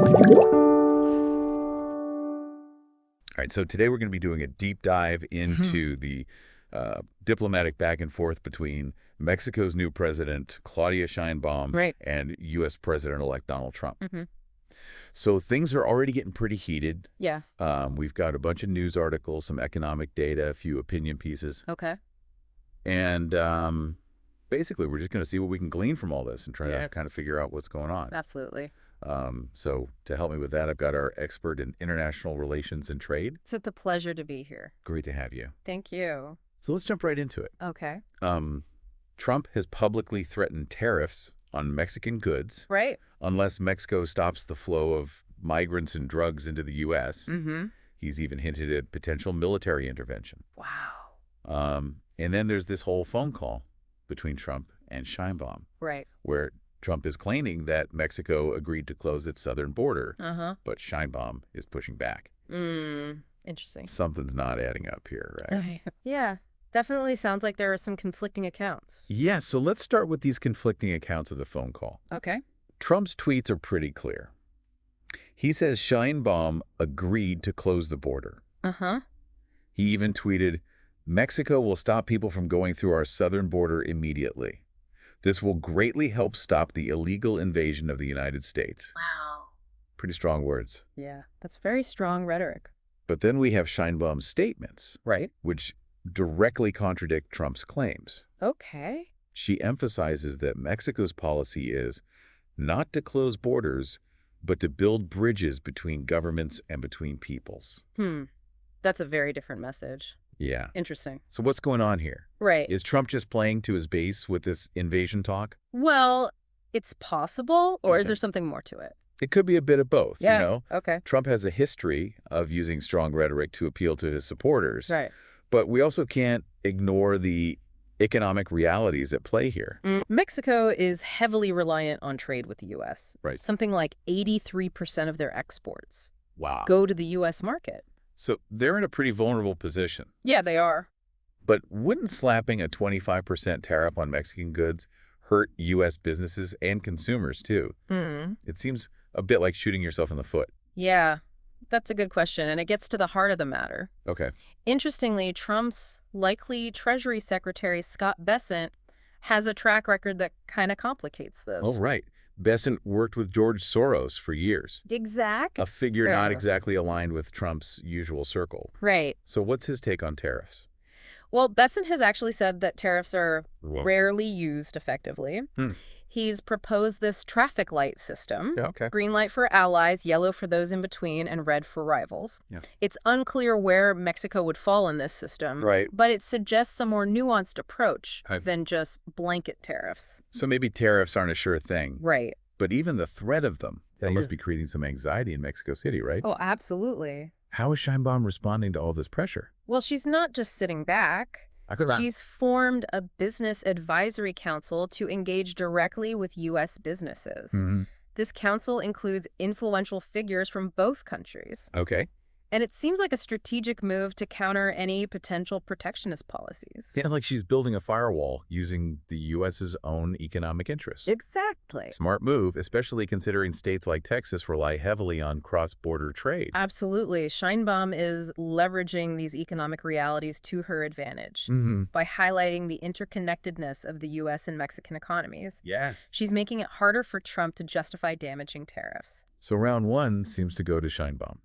All right, so today we're going to be doing a deep dive into the diplomatic back and forth between Mexico's new president, Claudia Sheinbaum, Right. and U.S. President-elect Donald Trump. Mm-hmm. So things are already getting pretty heated. Yeah. We've got a bunch of news articles, some economic data, a few opinion pieces. Okay. And basically, we're just going to see what we can glean from all this and try Yeah. to kind of figure out what's going on. Absolutely. So to help me with that, I've got our expert in international relations and trade. It's a pleasure to be here. Great to have you. Thank you. So let's jump right into it. Okay. Trump has publicly threatened tariffs on Mexican goods Right. unless Mexico stops the flow of migrants and drugs into the U.S. Mm-hmm. He's even hinted at potential military intervention. Wow. And then there's this whole phone call between Trump and Sheinbaum, Right. where Trump is claiming that Mexico agreed to close its southern border, but Sheinbaum is pushing back. Interesting. Something's not adding up here, right? Yeah. Definitely sounds like there are some conflicting accounts. Yeah, so let's start with these conflicting accounts of the phone call. Okay. Trump's tweets are pretty clear. He says Sheinbaum agreed to close the border. Uh-huh. He even tweeted, "Mexico will stop people from going through our southern border immediately. This will greatly help stop the illegal invasion of the United States." Wow. Pretty strong words. Yeah. That's very strong rhetoric. But then we have Sheinbaum's statements, Right. which directly contradict Trump's claims. Okay. She emphasizes that Mexico's policy is not to close borders, but to build bridges between governments and between peoples. That's a very different message. Yeah. Interesting. So what's going on here? Right. Is Trump just playing to his base with this invasion talk? Well, it's possible, or is Okay. there something more to it? It could be a bit of both, Yeah. you know? Okay. Trump has a history of using strong rhetoric to appeal to his supporters. Right. But we also can't ignore the economic realities at play here. Mexico is heavily reliant on trade with the U.S. Right. Something like 83% of their exports Wow. go to the U.S. market. So they're in a pretty vulnerable position. Yeah, they are. But wouldn't slapping a 25% tariff on Mexican goods hurt U.S. businesses and consumers, too? It seems a bit like shooting yourself in the foot. Yeah, that's a good question, and it gets to the heart of the matter. Okay. Interestingly, Trump's likely Treasury Secretary, Scott Bessent, has a track record that kind of complicates this. Oh, right. Bessent worked with George Soros for years, Exactly. a figure not exactly aligned with Trump's usual circle. Right. So what's his take on tariffs? Well, Bessent has actually said that tariffs are rarely used effectively. He's proposed this traffic light system. Yeah, okay. Green light for allies, yellow for those in between, and red for rivals. Yeah. It's unclear where Mexico would fall in this system, Right. but it suggests a more nuanced approach than just blanket tariffs. So maybe tariffs aren't a sure thing. Right. But even the threat of them, that must be creating some anxiety in Mexico City, right? Oh, absolutely. How is Sheinbaum responding to all this pressure? Well, she's not just sitting back. She's formed a business advisory council to engage directly with U.S. businesses. This council includes influential figures from both countries. Okay. And it seems like a strategic move to counter any potential protectionist policies. Yeah, like she's building a firewall using the U.S.'s own economic interests. Exactly. Smart move, especially considering states like Texas rely heavily on cross-border trade. Absolutely. Sheinbaum is leveraging these economic realities to her advantage by highlighting the interconnectedness of the U.S. and Mexican economies. Yeah. She's making it harder for Trump to justify damaging tariffs. So round one seems to go to Sheinbaum.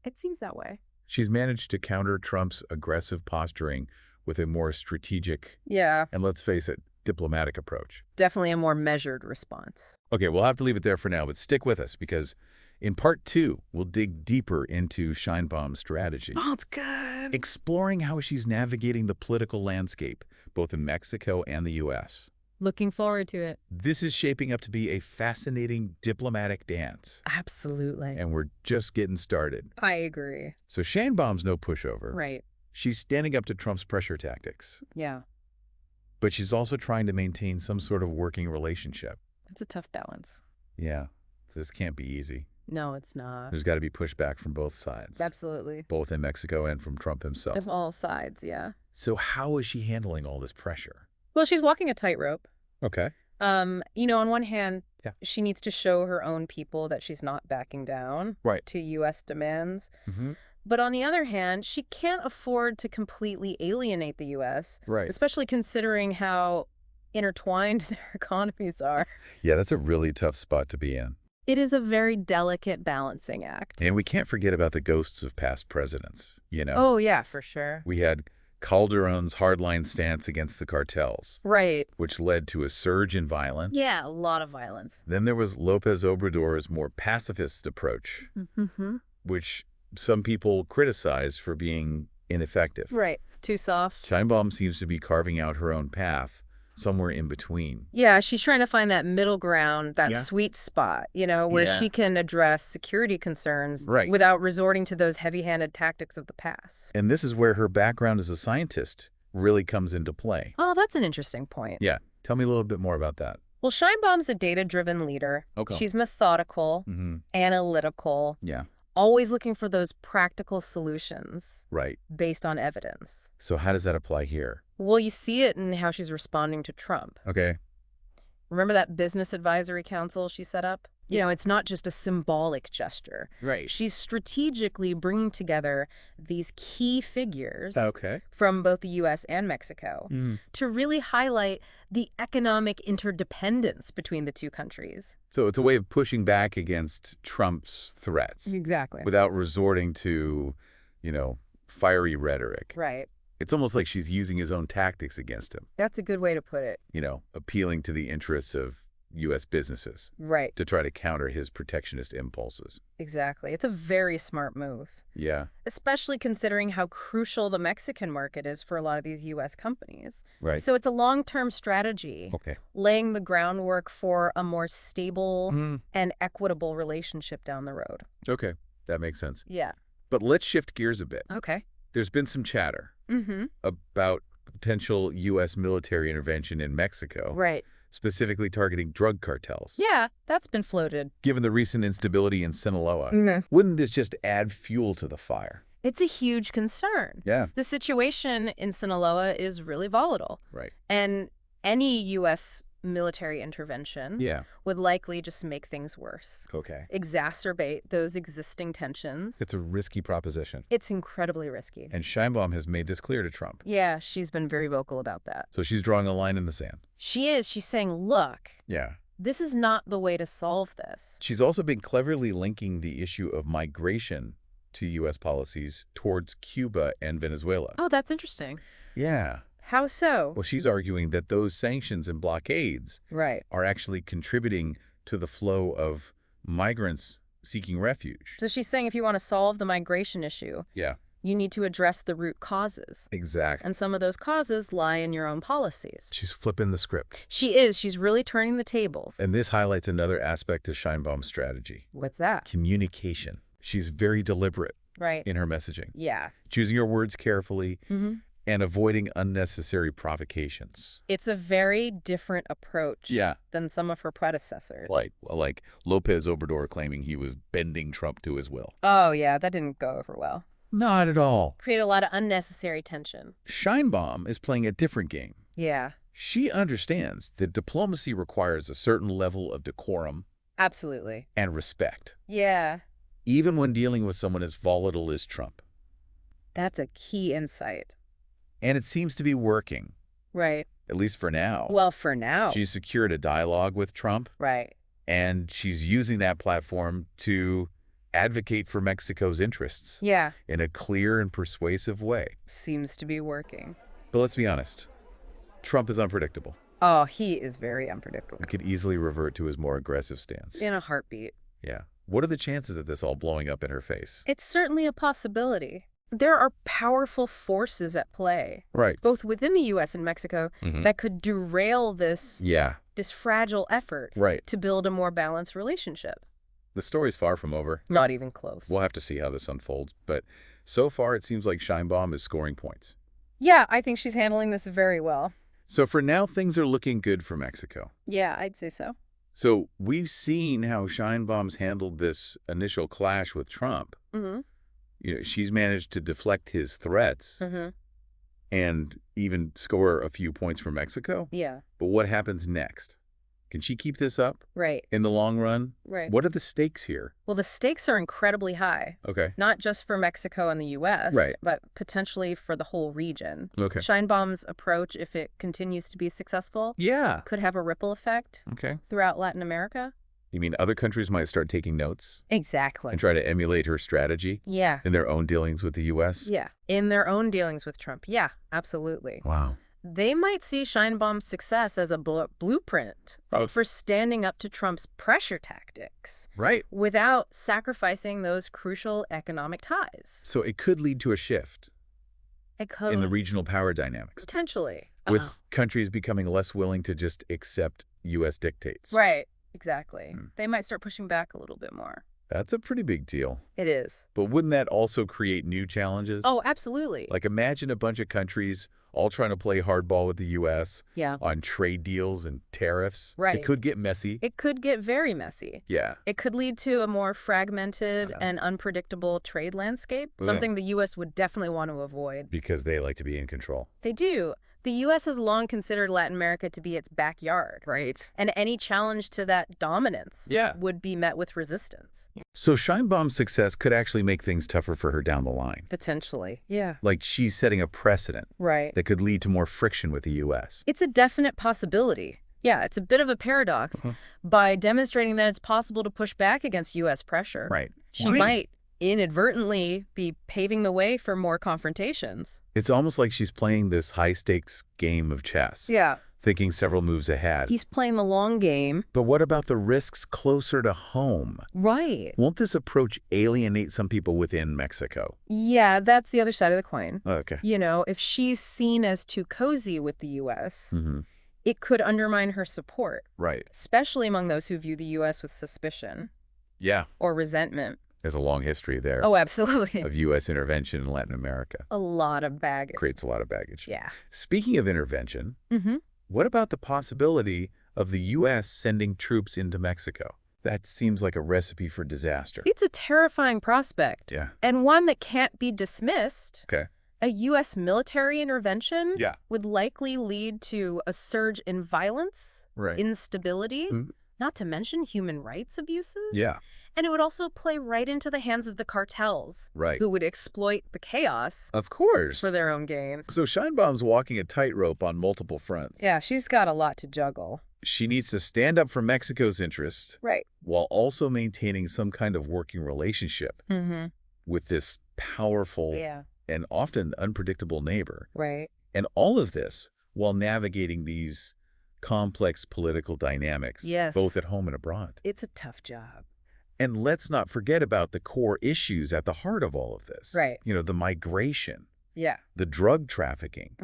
It seems that way. She's managed to counter Trump's aggressive posturing with a more strategic, and let's face it, diplomatic approach. Definitely a more measured response. Okay, we'll have to leave it there for now, but stick with us because in part 2, we'll dig deeper into Sheinbaum's strategy. Oh, it's good. Exploring how she's navigating the political landscape, both in Mexico and the U.S. Looking forward to it. This is shaping up to be a fascinating diplomatic dance. Absolutely. And we're just getting started. I agree. So Sheinbaum's no pushover. Right. She's standing up to Trump's pressure tactics. Yeah. But she's also trying to maintain some sort of working relationship. It's a tough balance. Yeah, this can't be easy. No, it's not. There's got to be pushback from both sides. Absolutely. Both in Mexico and from Trump himself. Of all sides, yeah. So how is she handling all this pressure? Well, she's walking a tightrope. Okay. On one hand, Yeah. She needs to show her own people that she's not backing down to U.S. demands. But on the other hand, she can't afford to completely alienate the U.S., especially considering how intertwined their economies are. Yeah, that's a really tough spot to be in. It is a very delicate balancing act. And we can't forget about the ghosts of past presidents, you know? Oh, yeah, for sure. We had Calderon's hardline stance against the cartels. Right. Which led to a surge in violence. Yeah, a lot of violence. Then there was López Obrador's more pacifist approach, which some people criticize for being ineffective. Right. Too soft. Sheinbaum seems to be carving out her own path, somewhere in between. Yeah, she's trying to find that middle ground, that sweet spot, you know, where she can address security concerns without resorting to those heavy-handed tactics of the past. And this is where her background as a scientist really comes into play. Oh, that's an interesting point. Yeah. Tell me a little bit more about that. Well, Sheinbaum's a data-driven leader. Okay. She's methodical, analytical. Yeah. Always looking for those practical solutions. Right. Based on evidence. So how does that apply here? Well, you see it in how she's responding to Trump. Okay. Remember that business advisory council she set up? You know, it's not just a symbolic gesture. Right. She's strategically bringing together these key figures from both the U.S. and Mexico to really highlight the economic interdependence between the two countries. So it's a way of pushing back against Trump's threats. Exactly. Without resorting to, you know, fiery rhetoric. Right. It's almost like she's using his own tactics against him. That's a good way to put it. You know, appealing to the interests of U.S. businesses. Right. To try to counter his protectionist impulses. Exactly. It's a very smart move. Yeah. Especially considering how crucial the Mexican market is for a lot of these U.S. companies. Right. So it's a long-term strategy. Okay. Laying the groundwork for a more stable and equitable relationship down the road. Okay. That makes sense. Yeah. But let's shift gears a bit. Okay. There's been some chatter about potential U.S. military intervention in Mexico. Right. Specifically targeting drug cartels. Yeah, that's been floated. Given the recent instability in Sinaloa, wouldn't this just add fuel to the fire? It's a huge concern. Yeah. The situation in Sinaloa is really volatile. Right. And any U.S. military intervention would likely just make things worse. Okay. Exacerbate those existing tensions. It's a risky proposition. It's incredibly risky. And Sheinbaum has made this clear to Trump. Yeah, she's been very vocal about that. So she's drawing a line in the sand. She is. She's saying, look, this is not the way to solve this. She's also been cleverly linking the issue of migration to U.S. policies towards Cuba and Venezuela. Oh, that's interesting. Yeah. How so? Well, she's arguing that those sanctions and blockades are actually contributing to the flow of migrants seeking refuge. So she's saying if you want to solve the migration issue, you need to address the root causes. Exactly. And some of those causes lie in your own policies. She's flipping the script. She is. She's really turning the tables. And this highlights another aspect of Sheinbaum's strategy. What's that? Communication. She's very deliberate in her messaging. Yeah. Choosing her words carefully and avoiding unnecessary provocations. It's a very different approach than some of her predecessors. Like López Obrador claiming he was bending Trump to his will. Oh, yeah, that didn't go over well. Not at all. Create a lot of unnecessary tension. Sheinbaum is playing a different game. Yeah. She understands that diplomacy requires a certain level of decorum. Absolutely. And respect. Yeah. Even when dealing with someone as volatile as Trump. That's a key insight. And it seems to be working. Right. At least for now. Well, for now. She's secured a dialogue with Trump. Right. And she's using that platform to advocate for Mexico's interests. Yeah. In a clear and persuasive way. Seems to be working. But let's be honest. Trump is unpredictable. Oh, he is very unpredictable. He could easily revert to his more aggressive stance. In a heartbeat. Yeah. What are the chances of this all blowing up in her face? It's certainly a possibility. There are powerful forces at play. Right. Both within the U.S. and Mexico that could derail this fragile effort to build a more balanced relationship. The story's far from over. Not even close. We'll have to see how this unfolds. But so far, it seems like Sheinbaum is scoring points. Yeah, I think she's handling this very well. So for now, things are looking good for Mexico. Yeah, I'd say so. So we've seen how Sheinbaum's handled this initial clash with Trump. You know, she's managed to deflect his threats and even score a few points for Mexico. Yeah. But what happens next? Can she keep this up Right. in the long run? Right. What are the stakes here? Well, the stakes are incredibly high. Okay. Not just for Mexico and the U.S., Right. but potentially for the whole region. Okay. Sheinbaum's approach, if it continues to be successful, could have a ripple effect throughout Latin America. You mean other countries might start taking notes? Exactly. And try to emulate her strategy? Yeah. In their own dealings with the U.S.? Yeah. In their own dealings with Trump. Yeah, absolutely. Wow. They might see Sheinbaum's success as a blueprint for standing up to Trump's pressure tactics. Right. Without sacrificing those crucial economic ties. So it could lead to a shift in the regional power dynamics. Potentially. With countries becoming less willing to just accept U.S. dictates. Right. Exactly. They might start pushing back a little bit more. That's a pretty big deal. It is. But wouldn't that also create new challenges? Oh, absolutely. Like imagine a bunch of countries all trying to play hardball with the U.S. On trade deals and tariffs. Right. It could get messy. It could get very messy. Yeah. It could lead to a more fragmented and unpredictable trade landscape, something the U.S. would definitely want to avoid. Because they like to be in control. They do. The U.S. has long considered Latin America to be its backyard. Right. And any challenge to that dominance would be met with resistance. So Sheinbaum's success could actually make things tougher for her down the line. Potentially. Yeah. Like she's setting a precedent. Right. That could lead to more friction with the U.S. It's a definite possibility. Yeah, it's a bit of a paradox. By demonstrating that it's possible to push back against U.S. pressure, she might inadvertently be paving the way for more confrontations. It's almost like she's playing this high-stakes game of chess. Yeah. Thinking several moves ahead. He's playing the long game. But what about the risks closer to home? Right. Won't this approach alienate some people within Mexico? Yeah, that's the other side of the coin. Okay. You know, if she's seen as too cozy with the U.S., it could undermine her support. Right. Especially among those who view the U.S. with suspicion. Yeah. Or resentment. There's a long history there. Oh, absolutely. Of U.S. intervention in Latin America. A lot of baggage. Creates a lot of baggage. Yeah. Speaking of intervention, what about the possibility of the U.S. sending troops into Mexico? That seems like a recipe for disaster. It's a terrifying prospect. Yeah. And one that can't be dismissed. Okay. A U.S. military intervention would likely lead to a surge in violence, instability, not to mention human rights abuses. Yeah. And it would also play right into the hands of the cartels, who would exploit the chaos for their own gain. So Sheinbaum's walking a tightrope on multiple fronts. Yeah, she's got a lot to juggle. She needs to stand up for Mexico's interests while also maintaining some kind of working relationship with this powerful and often unpredictable neighbor. Right. And all of this while navigating these complex political dynamics, both at home and abroad. It's a tough job. And let's not forget about the core issues at the heart of all of this. Right. You know, the migration. Yeah. The drug trafficking.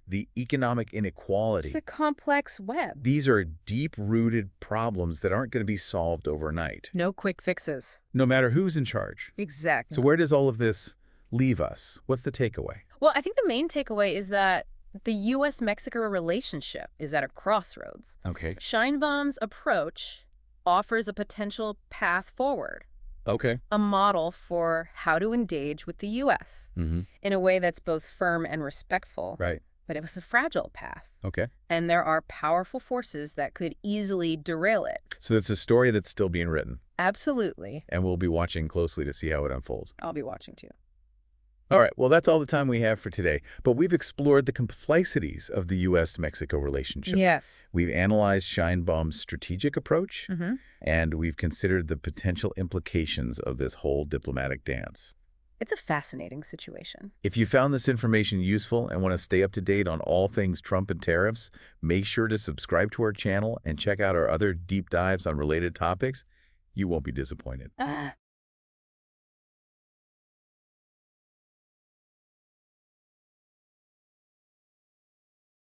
The economic inequality. It's a complex web. These are deep-rooted problems that aren't going to be solved overnight. No quick fixes. No matter who's in charge. Exactly. So where does all of this leave us? What's the takeaway? Well, I think the main takeaway is that the U.S. Mexico relationship is at a crossroads. Okay. Sheinbaum's approach offers a potential path forward. Okay. A model for how to engage with the U.S. in a way that's both firm and respectful. Right. But it was a fragile path. Okay. And there are powerful forces that could easily derail it. So it's a story that's still being written. Absolutely. And we'll be watching closely to see how it unfolds. I'll be watching too. All right, well, that's all the time we have for today. But we've explored the complexities of the U.S.-Mexico relationship. Yes. We've analyzed Sheinbaum's strategic approach, and we've considered the potential implications of this whole diplomatic dance. It's a fascinating situation. If you found this information useful and want to stay up to date on all things Trump and tariffs, make sure to subscribe to our channel and check out our other deep dives on related topics. You won't be disappointed.